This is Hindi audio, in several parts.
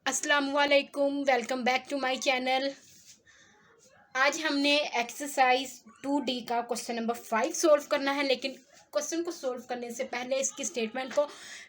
अस्सलामुअलैकुम, welcome back to my channel. आज हमने एक्सरसाइज 2D का क्वेश्चन नंबर 5 सॉल्व करना है। लेकिन क्वेश्चन को सॉल्व करने से पहले, इसकी स्टेटमेंट को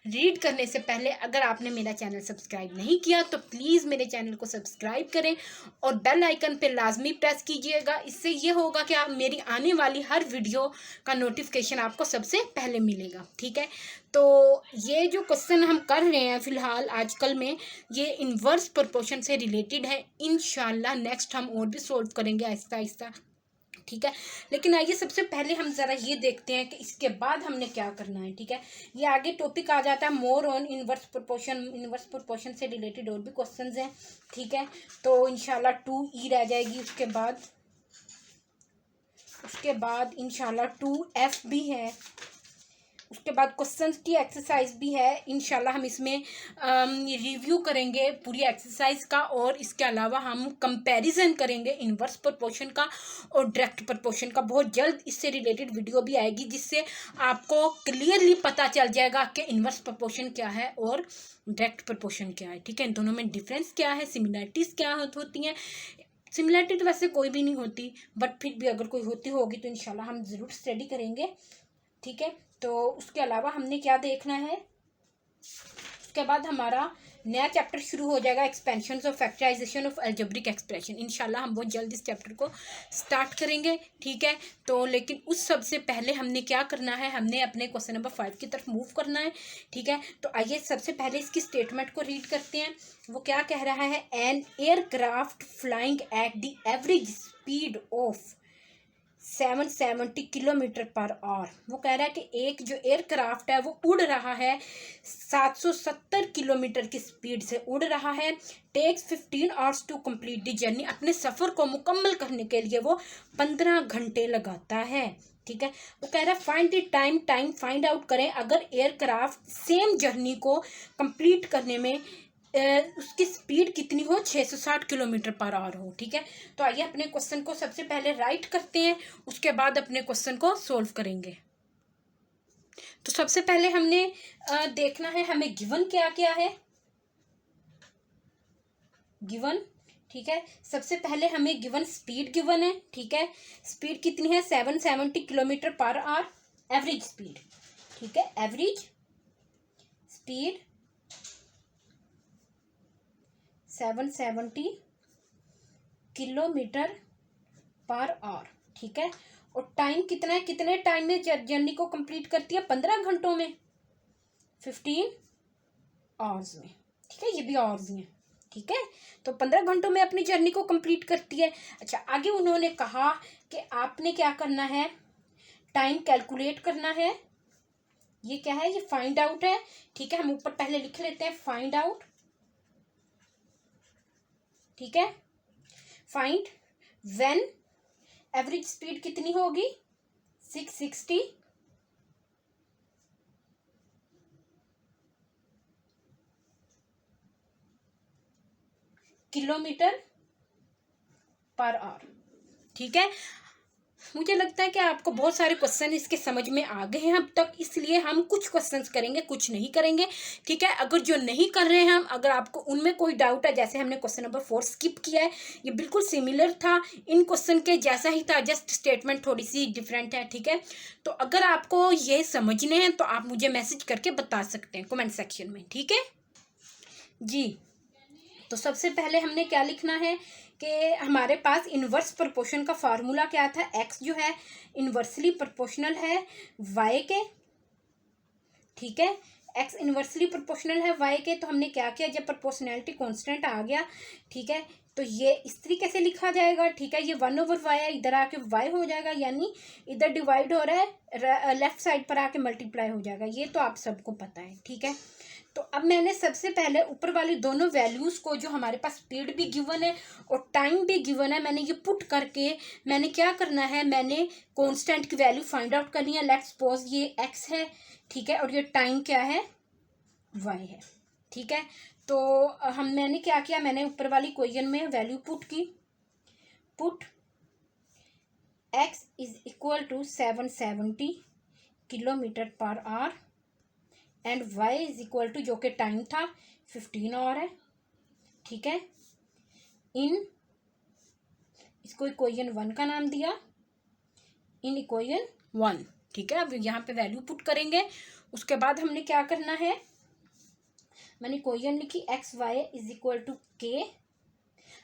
रीड करने से पहले, अगर आपने मेरा चैनल सब्सक्राइब नहीं किया तो प्लीज़ मेरे चैनल को सब्सक्राइब करें और बेल आइकन पे लाजमी प्रेस कीजिएगा। इससे ये होगा कि आप मेरी आने वाली हर वीडियो का नोटिफिकेशन आपको सबसे पहले मिलेगा। ठीक है, तो ये जो क्वेश्चन हम कर रहे हैं फ़िलहाल आजकल में, ये इन्वर्स प्रोपोर्शन से रिलेटेड है। इंशाल्लाह नेक्स्ट हम और भी सॉल्व करेंगे आहिस्ता आहिस्ता। ठीक है, लेकिन आइए सबसे पहले हम ज़रा ये देखते हैं कि इसके बाद हमने क्या करना है। ठीक है, ये आगे टॉपिक आ जाता है more on inverse proportion. Inverse proportion से रिलेटेड और भी क्वेश्चंस हैं। ठीक है, तो इंशाल्लाह 2E रह जाएगी। उसके बाद इंशाल्लाह 2F भी है। उसके बाद क्वेश्चंस की एक्सरसाइज भी है। इंशाल्लाह हम इसमें रिव्यू करेंगे पूरी एक्सरसाइज का, और इसके अलावा हम कंपैरिजन करेंगे इन्वर्स प्रोपोर्शन का और डायरेक्ट प्रोपोर्शन का। बहुत जल्द इससे रिलेटेड वीडियो भी आएगी, जिससे आपको क्लियरली पता चल जाएगा कि इन्वर्स प्रोपोर्शन क्या है और डायरेक्ट प्रोपोर्शन क्या है। ठीक है, इन दोनों में डिफरेंस क्या है, सिमिलरिटीज़ क्या होती हैं। सिमिलरिटी तो वैसे कोई भी नहीं होती, बट फिर भी अगर कोई होती होगी तो इंशाल्लाह हम ज़रूर स्टडी करेंगे। ठीक है, तो उसके अलावा हमने क्या देखना है, उसके बाद हमारा नया चैप्टर शुरू हो जाएगा, expansion of factorisation of algebraic expression. इंशाल्लाह हम बहुत जल्द इस चैप्टर को स्टार्ट करेंगे। ठीक है, तो लेकिन उस सबसे पहले हमने क्या करना है, हमने अपने क्वेश्चन नंबर 5 की तरफ मूव करना है। ठीक है, तो आइए सबसे पहले इसकी स्टेटमेंट को रीड करते हैं। वो क्या कह रहा है, an aircraft flying at the average speed of 770 kilometre per our. वो कह रहा है कि एक जो एयरक्राफ्ट है वो उड़ रहा है 770 किलोमीटर की स्पीड से उड़ रहा है। Takes 15 hours to complete the journey. अपने सफ़र को मुकम्मल करने के लिए वो 15 घंटे लगाता है। ठीक है, वो कह रहा है find the time find out करें अगर एयरक्राफ्ट सेम जर्नी को कंप्लीट करने में उसकी स्पीड कितनी हो, 660 किलोमीटर पर आवर हो। ठीक है, तो आइए अपने क्वेश्चन को सबसे पहले राइट करते हैं, उसके बाद अपने क्वेश्चन को सॉल्व करेंगे। तो सबसे पहले हमने देखना है हमें गिवन क्या क्या है। गिवन, ठीक है, सबसे पहले हमें गिवन स्पीड गिवन है। ठीक है, स्पीड कितनी है, 770 kilometre per our average speed. ठीक है, average speed 770 kilometre per our. ठीक है, और टाइम कितना है, कितने टाइम में जर्नी को कंप्लीट करती है, 15 घंटों में, 15 आवर्स में। ठीक है, ये भी आवर्स में। ठीक है, तो 15 घंटों में अपनी जर्नी को कंप्लीट करती है। अच्छा, आगे उन्होंने कहा कि आपने क्या करना है, टाइम कैलकुलेट करना है। ये क्या है, ये फाइंड आउट है। ठीक है, हम ऊपर पहले लिख लेते हैं फाइंड आउट। ठीक है, फाइंड व्हेन एवरेज स्पीड कितनी होगी, 660 किलोमीटर पर आवर। ठीक है, मुझे लगता है कि आपको बहुत सारे क्वेश्चन इसके समझ में आ गए हैं अब तक, इसलिए हम कुछ क्वेश्चंस करेंगे, कुछ नहीं करेंगे। ठीक है, अगर जो नहीं कर रहे हैं हम, अगर आपको उनमें कोई डाउट है, जैसे हमने क्वेश्चन नंबर 4 स्किप किया है, ये बिल्कुल सिमिलर था इन क्वेश्चन के जैसा ही था, जस्ट स्टेटमेंट थोड़ी सी डिफरेंट है। ठीक है, तो अगर आपको ये समझने हैं तो आप मुझे मैसेज करके बता सकते हैं कमेंट सेक्शन में। ठीक है जी, तो सबसे पहले हमने क्या लिखना है कि हमारे पास इन्वर्स प्रोपोर्शन का फार्मूला क्या था, एक्स जो है इन्वर्सली प्रोपोर्शनल है वाई के। ठीक है, एक्स इन्वर्सली प्रोपोर्शनल है वाई के, तो हमने क्या किया, जब प्रोपोर्शनैलिटी कांस्टेंट आ गया, ठीक है, तो ये इस तरीके से लिखा जाएगा। ठीक है, ये 1/y है, इधर आके y हो जाएगा, यानी इधर डिवाइड हो रहा है, लेफ्ट साइड पर आके मल्टीप्लाई हो जाएगा। ये तो आप सबको पता है। ठीक है, तो अब मैंने सबसे पहले ऊपर वाली दोनों वैल्यूज़ को, जो हमारे पास स्पीड भी गिवन है और टाइम भी गिवन है, मैंने ये पुट करके मैंने क्या करना है, मैंने कांस्टेंट की वैल्यू फाइंड आउट करनी है। लेट्स सपोज ये एक्स है। ठीक है, और ये टाइम क्या है, वाई है। ठीक है, तो मैंने क्या किया, मैंने ऊपर वाली इक्वेशन में वैल्यू पुट की, put x is equal to 770 kilometre per hour and y is equal to, जो कि टाइम था, 15 आवर है। ठीक है, इन, इसको इक्वेशन 1 का नाम दिया, इन इक्वेशन 1। ठीक है, अब यहाँ पे वैल्यू पुट करेंगे। उसके बाद हमने क्या करना है, मैंने इक्वेशन लिखी x y is equal to k.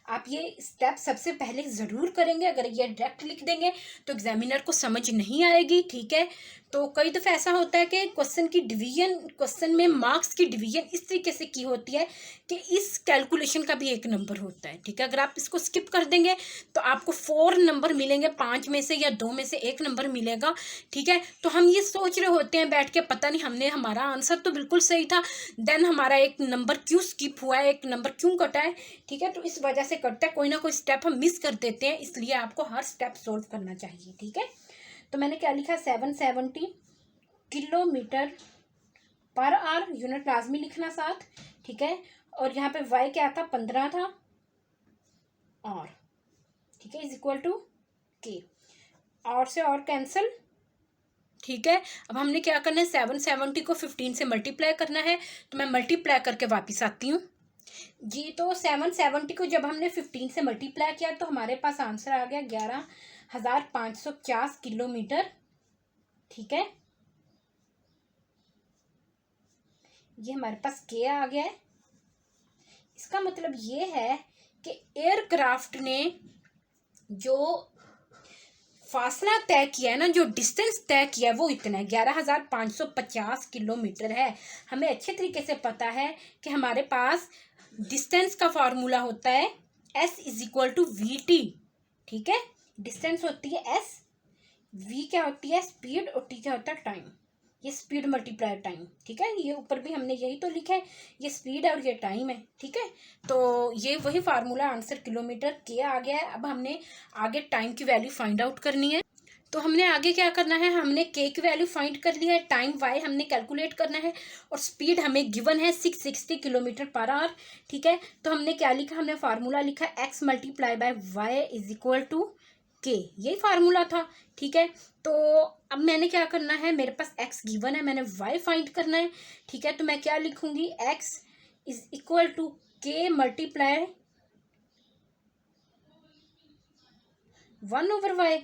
आप ये स्टेप सबसे पहले ज़रूर करेंगे, अगर ये डायरेक्ट लिख देंगे तो एग्जामिनर को समझ नहीं आएगी। ठीक है, तो कई दफ़ा ऐसा होता है कि क्वेश्चन की डिवीजन, क्वेश्चन में मार्क्स की डिवीजन इस तरीके से की होती है कि इस कैलकुलेशन का भी एक नंबर होता है। ठीक है, अगर आप इसको स्किप कर देंगे तो आपको 4 नंबर मिलेंगे, 5 में से या 2 में से 1 नंबर मिलेगा। ठीक है, तो हम ये सोच रहे होते हैं बैठ के, पता नहीं हमने, हमारा आंसर तो बिल्कुल सही था, देन हमारा एक नंबर क्यों स्किप हुआ है, एक नंबर क्यों कटा है। ठीक है, तो इस वजह से कटता है, कोई ना कोई स्टेप हम मिस कर देते हैं, इसलिए आपको हर स्टेप सोल्व करना चाहिए। ठीक है, तो मैंने क्या लिखा, 770 किलोमीटर पर आवर, यूनिट लाजमी लिखना साथ। ठीक है, और यहाँ पे वाई क्या था, 15 था, और ठीक है इज इक्वल टू के, और से और कैंसिल। ठीक है, अब हमने क्या करना है, 770 को 15 से मल्टीप्लाई करना है, तो मैं मल्टीप्लाई करके वापस आती हूँ जी। तो 770 को जब हमने 15 से मल्टीप्लाई किया तो हमारे पास आंसर आ गया 11,550 किलोमीटर। ठीक है, ये हमारे पास के आ गया है। इसका मतलब ये है कि एयरक्राफ्ट ने जो फासला तय किया है ना, जो डिस्टेंस तय किया है वो इतना है, 11,550 किलोमीटर है। हमें अच्छे तरीके से पता है कि हमारे पास डिस्टेंस का फार्मूला होता है s is equal to v t. ठीक है, डिस्टेंस होती है s, v क्या होती है स्पीड, और t क्या होता है टाइम। ये स्पीड मल्टीप्लाई टाइम। ठीक है, ये ऊपर भी हमने यही तो लिखा है, ये स्पीड है और ये टाइम है। ठीक है, तो ये वही फार्मूला, आंसर किलोमीटर के आ गया है। अब हमने आगे टाइम की वैल्यू फाइंड आउट करनी है। तो हमने आगे क्या करना है, हमने के की वैल्यू फाइंड कर ली है, टाइम वाई हमने कैलकुलेट करना है, और स्पीड हमें गिवन है 660 किलोमीटर पर आवर। ठीक है, तो हमने क्या लिखा, हमने फार्मूला लिखा x multiply by y is equal to k, यही फार्मूला था। ठीक है, तो अब मैंने क्या करना है, मेरे पास एक्स गिवन है, मैंने वाई फाइंड करना है। ठीक है, तो मैं क्या लिखूंगी, एक्स इज इक्वल टू के मल्टीप्लाई 1/y।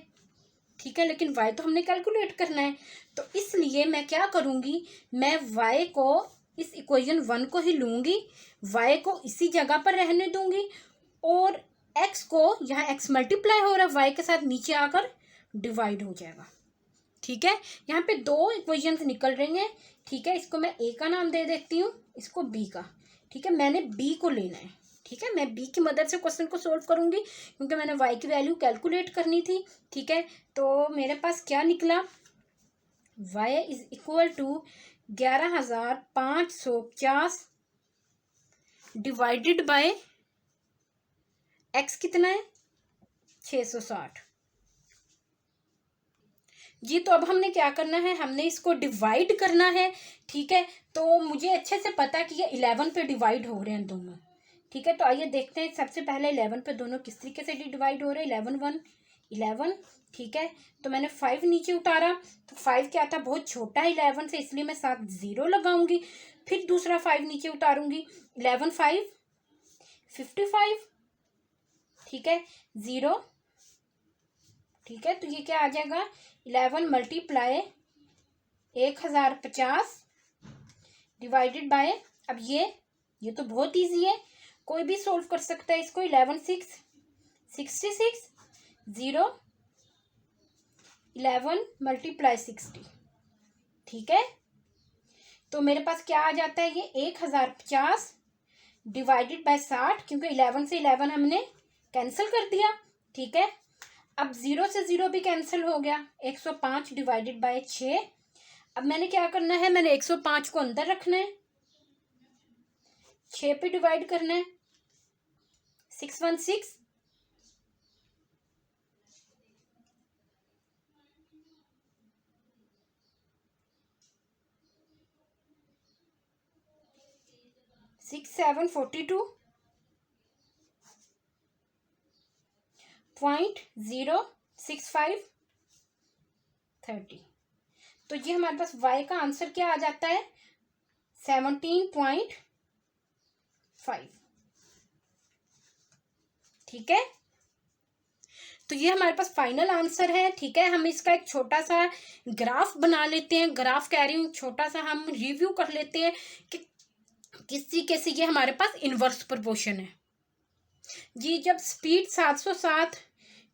ठीक है, लेकिन y तो हमने कैलकुलेट करना है, तो इसलिए मैं क्या करूँगी, मैं y को इस इक्वेशन 1 को ही लूँगी, y को इसी जगह पर रहने दूंगी, और x को, यहाँ x मल्टीप्लाई हो रहा है y के साथ, नीचे आकर डिवाइड हो जाएगा। ठीक है, यहाँ पे 2 इक्वेशंस निकल रही हैं। ठीक है, इसको मैं a का नाम दे देती हूँ, इसको b का। ठीक है, मैंने b को लेना है। ठीक है, मैं b की मदद से क्वेश्चन को सोल्व करूंगी, क्योंकि मैंने y की वैल्यू कैलकुलेट करनी थी। ठीक है, तो मेरे पास क्या निकला, y is equal to 11,550 divided by x कितना है 660 जी। तो अब हमने क्या करना है, हमने इसको डिवाइड करना है। ठीक है, तो मुझे अच्छे से पता है कि ये 11 पे डिवाइड हो रहे हैं दोनों। ठीक है, तो आइए देखते हैं, सबसे पहले 11 पे दोनों किस तरीके से डिवाइड हो रहे हैं। 11 1 11। ठीक है, तो मैंने 5 नीचे उतारा, तो 5 क्या था, बहुत छोटा है 11 से, इसलिए मैं साथ 0 लगाऊंगी। फिर दूसरा 5 नीचे उतारूंगी, 11 5 55। ठीक है, 0। ठीक है, तो ये क्या आ जाएगा, 11 मल्टीप्लाई 1050 डिवाइडेड बाय, अब ये तो बहुत इजी है, कोई भी सोल्व कर सकता है इसको। 11 6 66 0 11 मल्टीप्लाई 60। ठीक है, तो मेरे पास क्या आ जाता है, ये 1050 डिवाइडेड बाय 60, क्योंकि 11 से 11 हमने कैंसिल कर दिया। ठीक है, अब 0 से 0 भी कैंसिल हो गया, 105 डिवाइडेड बाय 6। अब मैंने क्या करना है, मैंने 105 को अंदर रखना है, 6 पे डिवाइड करना है, 616 6 7 42 .065 30। तो ये हमारे पास y का आंसर क्या आ जाता है, 17.5। ठीक है, तो ये हमारे पास फाइनल आंसर है। ठीक है, हम इसका एक छोटा सा ग्राफ बना लेते हैं, ग्राफ कह रही हूँ, छोटा सा हम रिव्यू कर लेते हैं कि किस तरीके से ये हमारे पास इन्वर्स प्रोपोर्शन है जी। जब स्पीड 707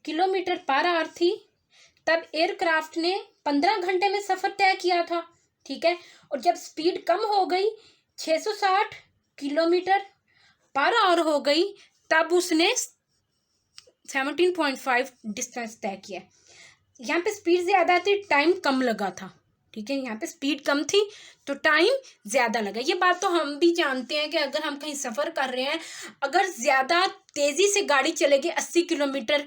किलोमीटर पर आवर थी तब एयरक्राफ्ट ने 15 घंटे में सफ़र तय किया था। ठीक है, और जब स्पीड कम हो गई 660 किलोमीटर पर आवर हो गई तब उसने 17.5 डिस्टेंस तय किया। यहाँ पे स्पीड ज़्यादा थी, टाइम कम लगा था। ठीक है, यहाँ पे स्पीड कम थी तो टाइम ज़्यादा लगा। ये बात तो हम भी जानते हैं कि अगर हम कहीं सफ़र कर रहे हैं, अगर ज़्यादा तेज़ी से गाड़ी चलेगी 80 किलोमीटर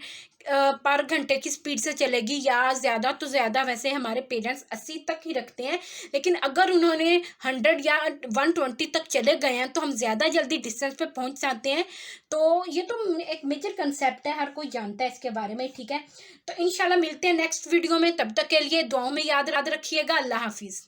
पर घंटे की स्पीड से चलेगी या ज़्यादा तो ज़्यादा, वैसे हमारे पेरेंट्स 80 तक ही रखते हैं, लेकिन अगर उन्होंने 100 या 120 तक चले गए हैं तो हम ज़्यादा जल्दी डिस्टेंस पे पहुंच जाते हैं। तो ये तो एक मेजर कंसेप्ट है, हर कोई जानता है इसके बारे में। ठीक है, तो इंशाल्लाह मिलते हैं नेक्स्ट वीडियो में, तब तक के लिए दुआओं में याद रखिएगा। अल्लाह हाफिज़।